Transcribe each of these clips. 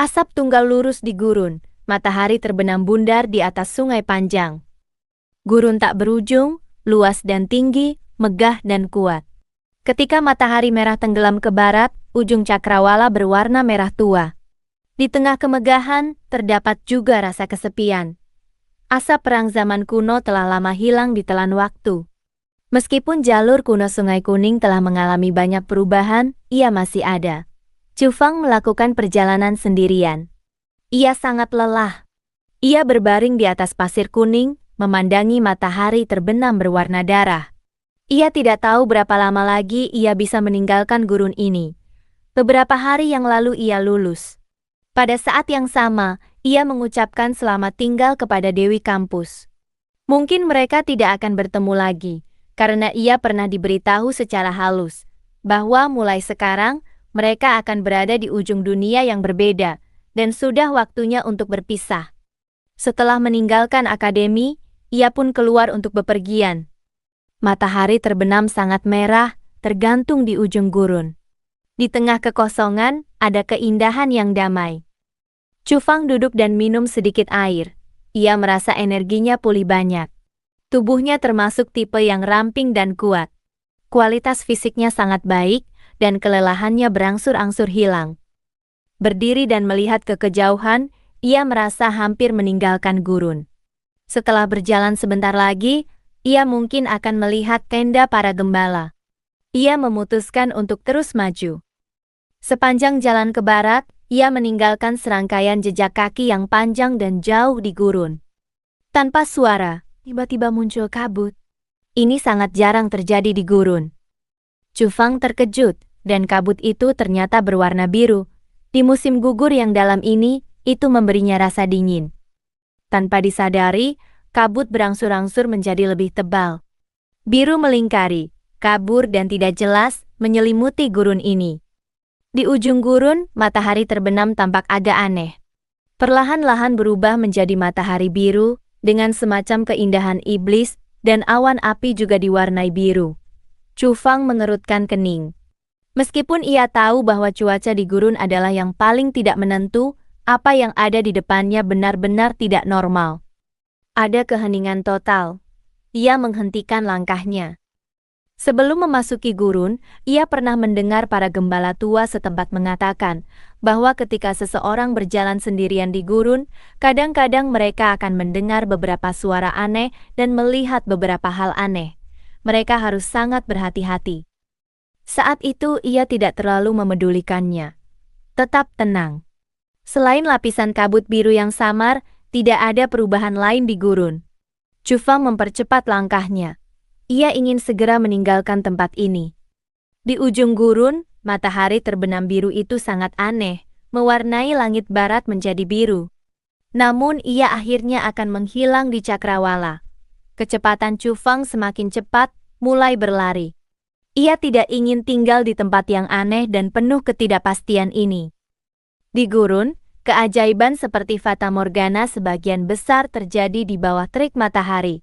Asap tunggal lurus di gurun, matahari terbenam bundar di atas sungai panjang. Gurun tak berujung, luas dan tinggi, megah dan kuat. Ketika matahari merah tenggelam ke barat, ujung cakrawala berwarna merah tua. Di tengah kemegahan, terdapat juga rasa kesepian. Asap perang zaman kuno telah lama hilang ditelan waktu. Meskipun jalur kuno Sungai Kuning telah mengalami banyak perubahan, ia masih ada. Chu Fang melakukan perjalanan sendirian. Ia sangat lelah. Ia berbaring di atas pasir kuning, memandangi matahari terbenam berwarna darah. Ia tidak tahu berapa lama lagi ia bisa meninggalkan gurun ini. Beberapa hari yang lalu ia lulus. Pada saat yang sama, ia mengucapkan selamat tinggal kepada Dewi Kampus. Mungkin mereka tidak akan bertemu lagi, karena ia pernah diberitahu secara halus, bahwa mulai sekarang, mereka akan berada di ujung dunia yang berbeda, dan sudah waktunya untuk berpisah. Setelah meninggalkan akademi, ia pun keluar untuk bepergian. Matahari terbenam sangat merah, tergantung di ujung gurun. Di tengah kekosongan, ada keindahan yang damai. Chu Fang duduk dan minum sedikit air. Ia merasa energinya pulih banyak. Tubuhnya termasuk tipe yang ramping dan kuat. Kualitas fisiknya sangat baik, dan kelelahannya berangsur-angsur hilang. Berdiri dan melihat ke kejauhan, ia merasa hampir meninggalkan gurun. Setelah berjalan sebentar lagi, ia mungkin akan melihat tenda para gembala. Ia memutuskan untuk terus maju. Sepanjang jalan ke barat, ia meninggalkan serangkaian jejak kaki yang panjang dan jauh di gurun. Tanpa suara, tiba-tiba muncul kabut. Ini sangat jarang terjadi di gurun. Chu Fang terkejut, dan kabut itu ternyata berwarna biru. Di musim gugur yang dalam ini, itu memberinya rasa dingin. Tanpa disadari, kabut berangsur-angsur menjadi lebih tebal. Biru melingkari, kabur dan tidak jelas, menyelimuti gurun ini. Di ujung gurun, matahari terbenam tampak agak aneh. Perlahan-lahan berubah menjadi matahari biru, dengan semacam keindahan iblis, dan awan api juga diwarnai biru. Chu Fang mengerutkan kening. Meskipun ia tahu bahwa cuaca di gurun adalah yang paling tidak menentu, apa yang ada di depannya benar-benar tidak normal. Ada keheningan total. Ia menghentikan langkahnya. Sebelum memasuki gurun, ia pernah mendengar para gembala tua setempat mengatakan bahwa ketika seseorang berjalan sendirian di gurun, kadang-kadang mereka akan mendengar beberapa suara aneh dan melihat beberapa hal aneh. Mereka harus sangat berhati-hati. Saat itu ia tidak terlalu memedulikannya. Tetap tenang. Selain lapisan kabut biru yang samar, tidak ada perubahan lain di gurun. Chu Fang mempercepat langkahnya. Ia ingin segera meninggalkan tempat ini. Di ujung gurun, matahari terbenam biru itu sangat aneh, mewarnai langit barat menjadi biru. Namun ia akhirnya akan menghilang di cakrawala. Kecepatan Chu Fang semakin cepat, mulai berlari. Ia tidak ingin tinggal di tempat yang aneh dan penuh ketidakpastian ini. Di gurun, keajaiban seperti Fata Morgana sebagian besar terjadi di bawah terik matahari.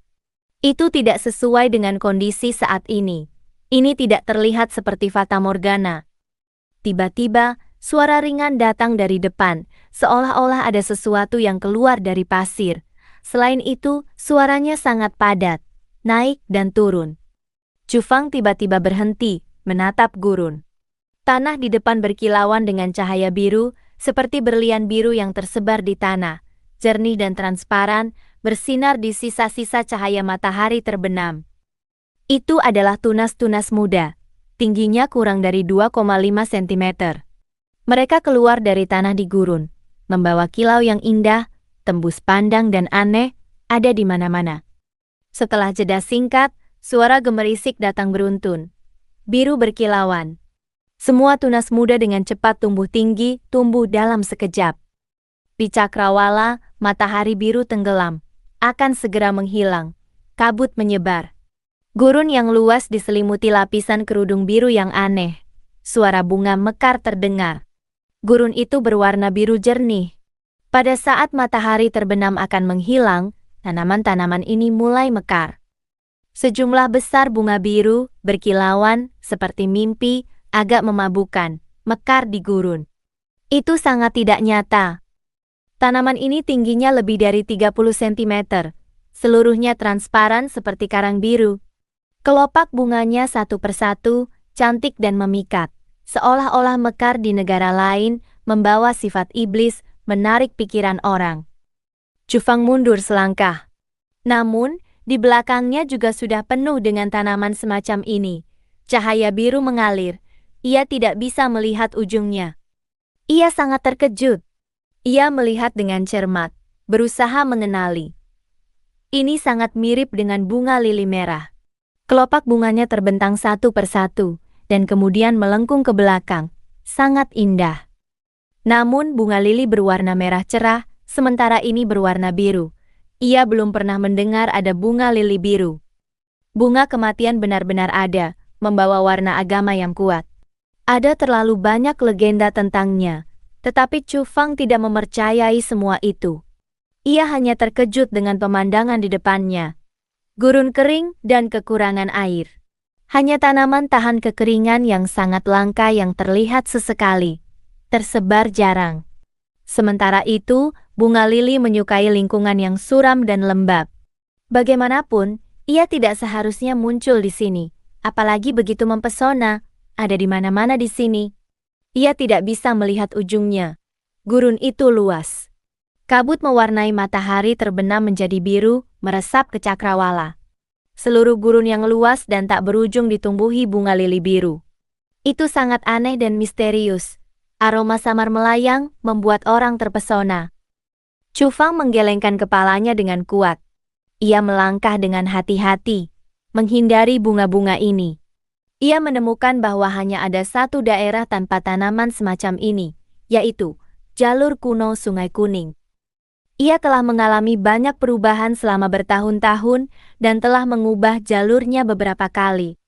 Itu tidak sesuai dengan kondisi saat ini. Ini tidak terlihat seperti Fata Morgana. Tiba-tiba, suara ringan datang dari depan, seolah-olah ada sesuatu yang keluar dari pasir. Selain itu, suaranya sangat padat, naik dan turun. Chu Fang tiba-tiba berhenti, menatap gurun. Tanah di depan berkilauan dengan cahaya biru, seperti berlian biru yang tersebar di tanah, jernih dan transparan, bersinar di sisa-sisa cahaya matahari terbenam. Itu adalah tunas-tunas muda, tingginya kurang dari 2,5 cm. Mereka keluar dari tanah di gurun, membawa kilau yang indah, tembus pandang dan aneh, ada di mana-mana. Setelah jeda singkat, suara gemerisik datang beruntun. Biru berkilauan. Semua tunas muda dengan cepat tumbuh tinggi, tumbuh dalam sekejap. Di cakrawala, matahari biru tenggelam, akan segera menghilang. Kabut menyebar. Gurun yang luas diselimuti lapisan kerudung biru yang aneh. Suara bunga mekar terdengar. Gurun itu berwarna biru jernih. Pada saat matahari terbenam akan menghilang, tanaman-tanaman ini mulai mekar. Sejumlah besar bunga biru, berkilauan, seperti mimpi, agak memabukkan, mekar di gurun. Itu sangat tidak nyata. Tanaman ini tingginya lebih dari 30 cm. Seluruhnya transparan seperti karang biru. Kelopak bunganya satu persatu, cantik dan memikat. Seolah-olah mekar di negara lain, membawa sifat iblis, menarik pikiran orang. Cufang mundur selangkah. Namun, di belakangnya juga sudah penuh dengan tanaman semacam ini. Cahaya biru mengalir. Ia tidak bisa melihat ujungnya. Ia sangat terkejut. Ia melihat dengan cermat, berusaha mengenali. Ini sangat mirip dengan bunga lili merah. Kelopak bunganya terbentang satu persatu, dan kemudian melengkung ke belakang. Sangat indah. Namun bunga lili berwarna merah cerah, sementara ini berwarna biru. Ia belum pernah mendengar ada bunga lili biru. Bunga kematian benar-benar ada, membawa warna agama yang kuat. Ada terlalu banyak legenda tentangnya, tetapi Chu Fang tidak mempercayai semua itu. Ia hanya terkejut dengan pemandangan di depannya. Gurun kering dan kekurangan air. Hanya tanaman tahan kekeringan yang sangat langka yang terlihat sesekali. Tersebar jarang. Sementara itu, bunga lili menyukai lingkungan yang suram dan lembab. Bagaimanapun, ia tidak seharusnya muncul di sini, apalagi begitu mempesona, ada di mana-mana di sini. Ia tidak bisa melihat ujungnya. Gurun itu luas. Kabut mewarnai matahari terbenam menjadi biru, meresap ke cakrawala. Seluruh gurun yang luas dan tak berujung ditumbuhi bunga lili biru. Itu sangat aneh dan misterius. Aroma samar melayang, membuat orang terpesona. Chu Fang menggelengkan kepalanya dengan kuat. Ia melangkah dengan hati-hati, menghindari bunga-bunga ini. Ia menemukan bahwa hanya ada satu daerah tanpa tanaman semacam ini, yaitu jalur kuno Sungai Kuning. Ia telah mengalami banyak perubahan selama bertahun-tahun dan telah mengubah jalurnya beberapa kali.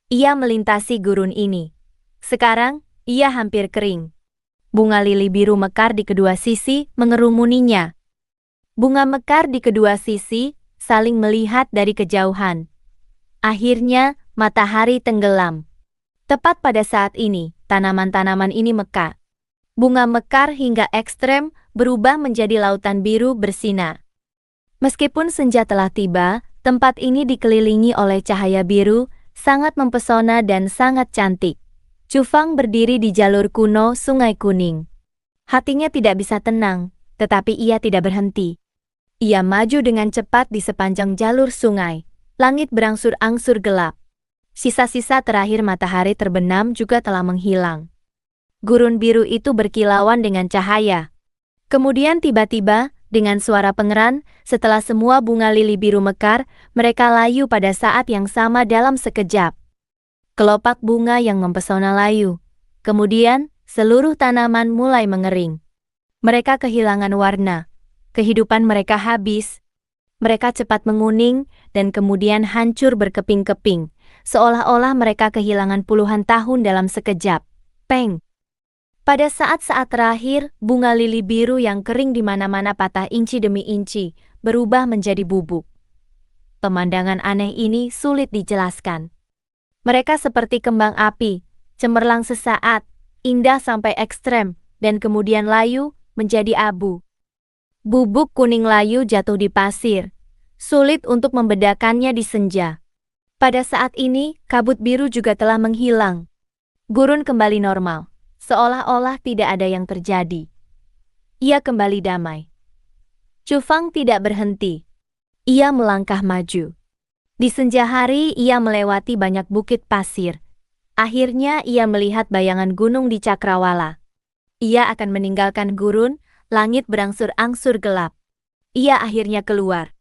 Ia melintasi gurun ini. Sekarang, ia hampir kering. Bunga lili biru mekar di kedua sisi, mengerumuninya. Bunga mekar di kedua sisi, saling melihat dari kejauhan. Akhirnya, matahari tenggelam. Tepat pada saat ini, tanaman-tanaman ini mekar. Bunga mekar hingga ekstrem, berubah menjadi lautan biru bersinar. Meskipun senja telah tiba, tempat ini dikelilingi oleh cahaya biru, sangat mempesona dan sangat cantik. Chu Fang berdiri di jalur kuno Sungai Kuning. Hatinya tidak bisa tenang, tetapi ia tidak berhenti. Ia maju dengan cepat di sepanjang jalur sungai. Langit berangsur-angsur gelap. Sisa-sisa terakhir matahari terbenam juga telah menghilang. Gurun biru itu berkilauan dengan cahaya. Kemudian tiba-tiba, dengan suara pengeran, setelah semua bunga lili biru mekar, mereka layu pada saat yang sama dalam sekejap. Kelopak bunga yang mempesona layu. Kemudian, seluruh tanaman mulai mengering. Mereka kehilangan warna. Kehidupan mereka habis. Mereka cepat menguning, dan kemudian hancur berkeping-keping, seolah-olah mereka kehilangan puluhan tahun dalam sekejap. Peng! Pada saat-saat terakhir, bunga lili biru yang kering di mana-mana patah inci demi inci, berubah menjadi bubuk. Pemandangan aneh ini sulit dijelaskan. Mereka seperti kembang api, cemerlang sesaat, indah sampai ekstrem, dan kemudian layu, menjadi abu. Bubuk kuning layu jatuh di pasir. Sulit untuk membedakannya di senja. Pada saat ini, kabut biru juga telah menghilang. Gurun kembali normal, seolah-olah tidak ada yang terjadi. Ia kembali damai. Chu Fang tidak berhenti. Ia melangkah maju. Di senja hari, ia melewati banyak bukit pasir. Akhirnya, ia melihat bayangan gunung di cakrawala. Ia akan meninggalkan gurun, langit berangsur-angsur gelap. Ia akhirnya keluar.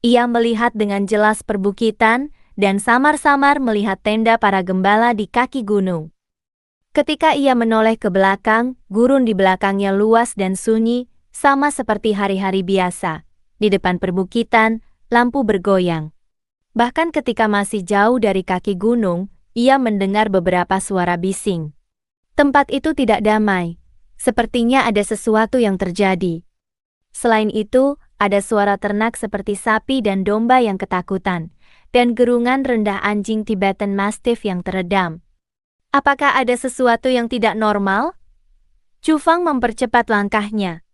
Ia melihat dengan jelas perbukitan, dan samar-samar melihat tenda para gembala di kaki gunung. Ketika ia menoleh ke belakang, gurun di belakangnya luas dan sunyi, sama seperti hari-hari biasa. Di depan perbukitan, lampu bergoyang. Bahkan ketika masih jauh dari kaki gunung, ia mendengar beberapa suara bising. Tempat itu tidak damai. Sepertinya ada sesuatu yang terjadi. Selain itu, ada suara ternak seperti sapi dan domba yang ketakutan, dan gerungan rendah anjing Tibetan Mastiff yang teredam. Apakah ada sesuatu yang tidak normal? Cufang mempercepat langkahnya.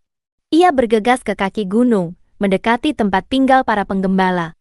Ia bergegas ke kaki gunung, mendekati tempat tinggal para penggembala.